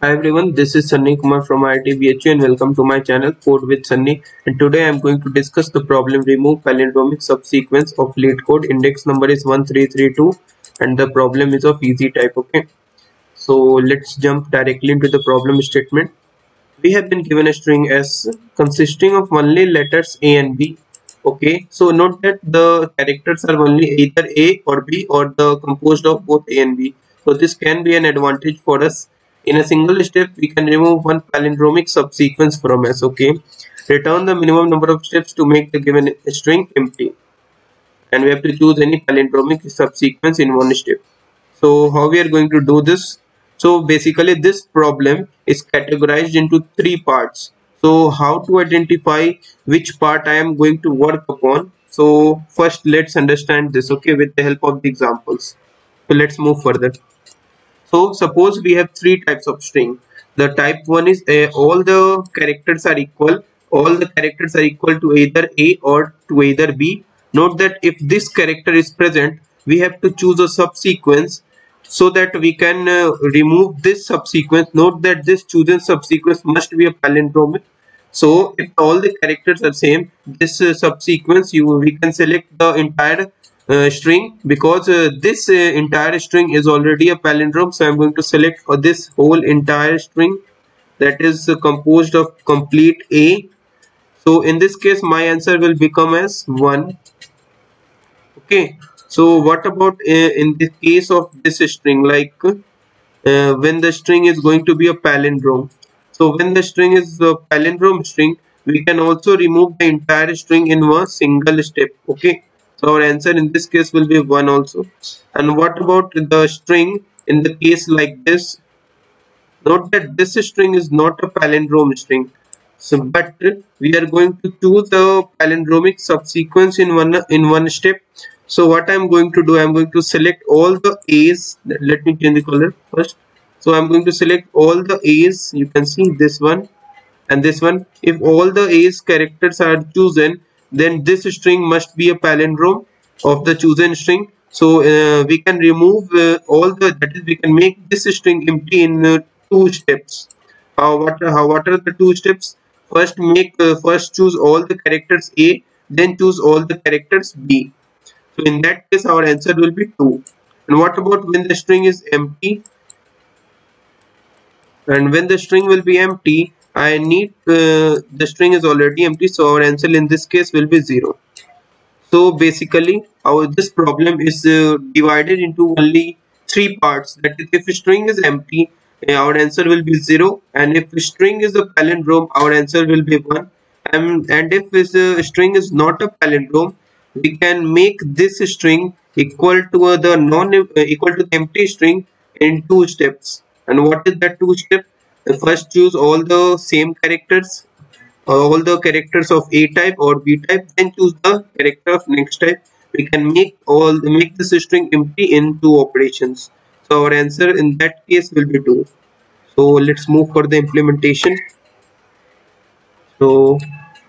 Hi everyone, this is Sunny Kumar from IIT BHU and welcome to my channel Code with Sunny. And today I am going to discuss the problem remove palindromic subsequence of lead code. Index number is 1332 and the problem is of easy type. Okay, so let's jump directly into the problem statement. We have been given a string S consisting of only letters A and B. Okay, so note that the characters are only either A or B or the composed of both A and B. So this can be an advantage for us. In a single step, we can remove one palindromic subsequence from S. Okay, return the minimum number of steps to make the given string empty, and we have to choose any palindromic subsequence in one step. So how we are going to do this? So basically this problem is categorized into three parts. So how to identify which part I am going to work upon? So first let's understand this, okay, with the help of the examples. So let's move further. So suppose we have three types of string. The type 1 is all the characters are equal. All the characters are equal to either A or to either B. Note that if this character is present, we have to choose a subsequence so that we can remove this subsequence. Note that this chosen subsequence must be a palindromic. So if all the characters are same, this subsequence we can select the entire string, because this entire string is already a palindrome. So I'm going to select this whole entire string that is composed of complete A. So in this case my answer will become as 1. Okay, so what about in the case of this string, like when the string is going to be a palindrome? So when the string is a palindrome string, we can also remove the entire string in one single step. Okay, so our answer in this case will be 1 also. And what about the string in the case like this? Note that this string is not a palindrome string. So but we are going to choose the palindromic subsequence in one step. So what I'm going to do, I'm going to select all the A's. Let me change the color first. So I'm going to select all the A's. You can see this one and this one. If all the A's characters are chosen, then this string must be a palindrome of the chosen string. So we can remove all the, that is, we can make this string empty in two steps. What are the two steps? First choose all the characters A, then choose all the characters B. So in that case our answer will be 2. And what about when the string is empty? And when the string will be empty, I need the string is already empty, so our answer in this case will be 0. So basically our this problem is divided into only three parts. That is, if string is empty, our answer will be 0, and if string is a palindrome, our answer will be 1. And if this string is not a palindrome, we can make this string equal to the non equal to the empty string in two steps. And what is that two step? First choose all the same characters, all the characters of A type or B type, then choose the character of next type. We can make this string empty in two operations. So our answer in that case will be 2. So let's move for the implementation. So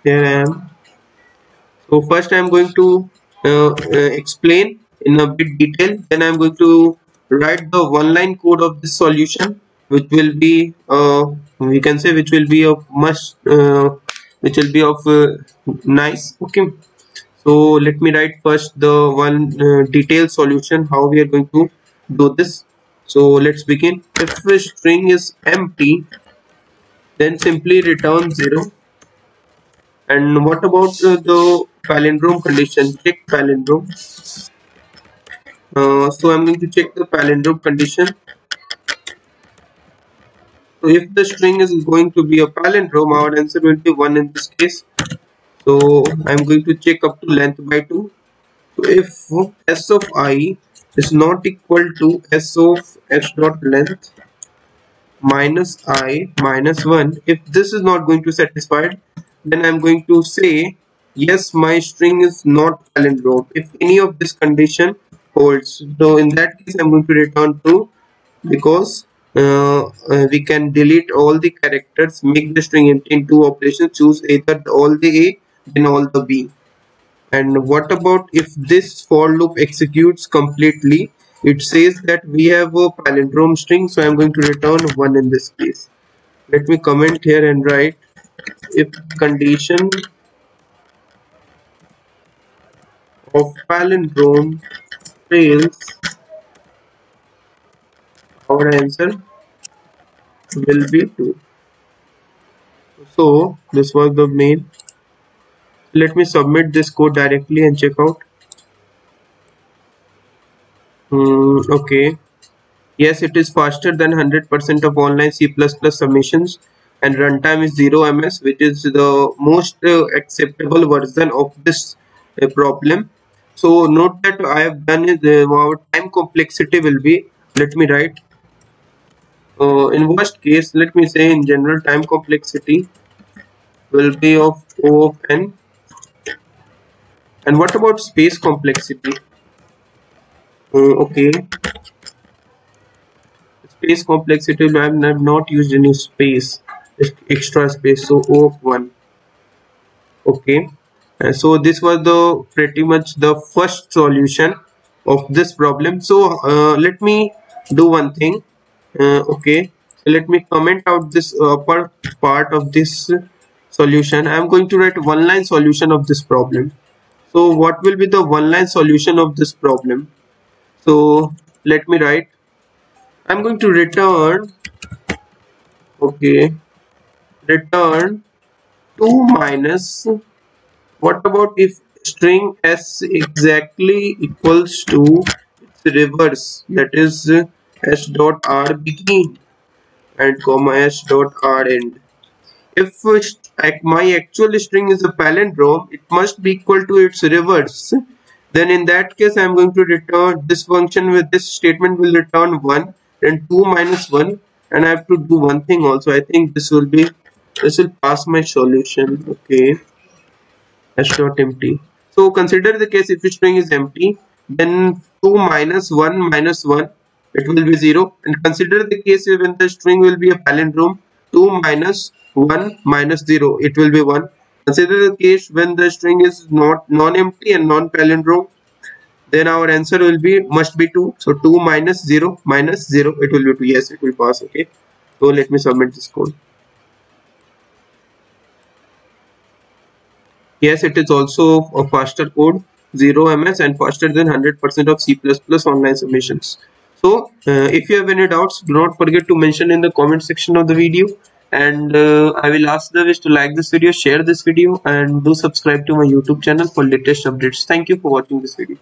here I am. So first I am going to explain in a bit detail. Then I am going to write the one-line code of this solution, which will be we can say which will be of much which will be of nice. Okay. So let me write first the one detailed solution how we are going to do this. So let's begin. If the string is empty, then simply return 0. And what about the palindrome condition? Check palindrome. So I'm going to check the palindrome condition. So if the string is going to be a palindrome, our answer will be 1 in this case. So I'm going to check up to length by 2. So if s of I is not equal to s of s dot length minus I minus 1, if this is not going to satisfy, then I'm going to say yes, my string is not palindrome if any of this condition holds. So in that case I'm going to return true, because we can delete all the characters, make the string empty in two operations, choose either all the A then all the B. And what about if this for loop executes completely? it says that we have a palindrome string, so I'm going to return 1 in this case. Let me comment here and write if condition of palindrome fails, our answer will be 2. So this was the main. Let me submit this code directly and check out. Okay. Yes, it is faster than 100% of online C++ submissions, and runtime is 0 ms, which is the most acceptable version of this problem. So note that I have done is our time complexity will be, let me write, in worst case, let me say in general time complexity will be of O of n. And what about space complexity? Okay, space complexity, I have not used any space, extra space, so O of 1. Okay, so this was the pretty much the first solution of this problem. So let me do one thing. Okay, so let me comment out this upper part of this solution. I am going to write one line solution of this problem. So what will be the one line solution of this problem? So let me write, I'm going to return, okay, return 2 minus, what about if string s exactly equals to its reverse, that is s dot r begin and comma s dot r end. If my actual string is a palindrome, it must be equal to its reverse. Then in that case, I am going to return this function with this statement will return 1 and 2 minus 1, and I have to do one thing also. I think this will pass my solution. Okay, s dot empty. So consider the case if the string is empty, then 2 minus 1 minus 1, it will be 0. And consider the case when the string will be a palindrome, 2 minus 1 minus 0, it will be 1. Consider the case when the string is not non-empty and non-palindrome, then our answer will be must be 2. So 2 minus 0 minus 0, it will be 2. Yes, it will pass. Okay, so let me submit this code. Yes, it is also a faster code, 0 ms, and faster than 100% of C++ online submissions. So if you have any doubts, do not forget to mention in the comment section of the video, and I will ask the wish to like this video, share this video, and do subscribe to my YouTube channel for latest updates. Thank you for watching this video.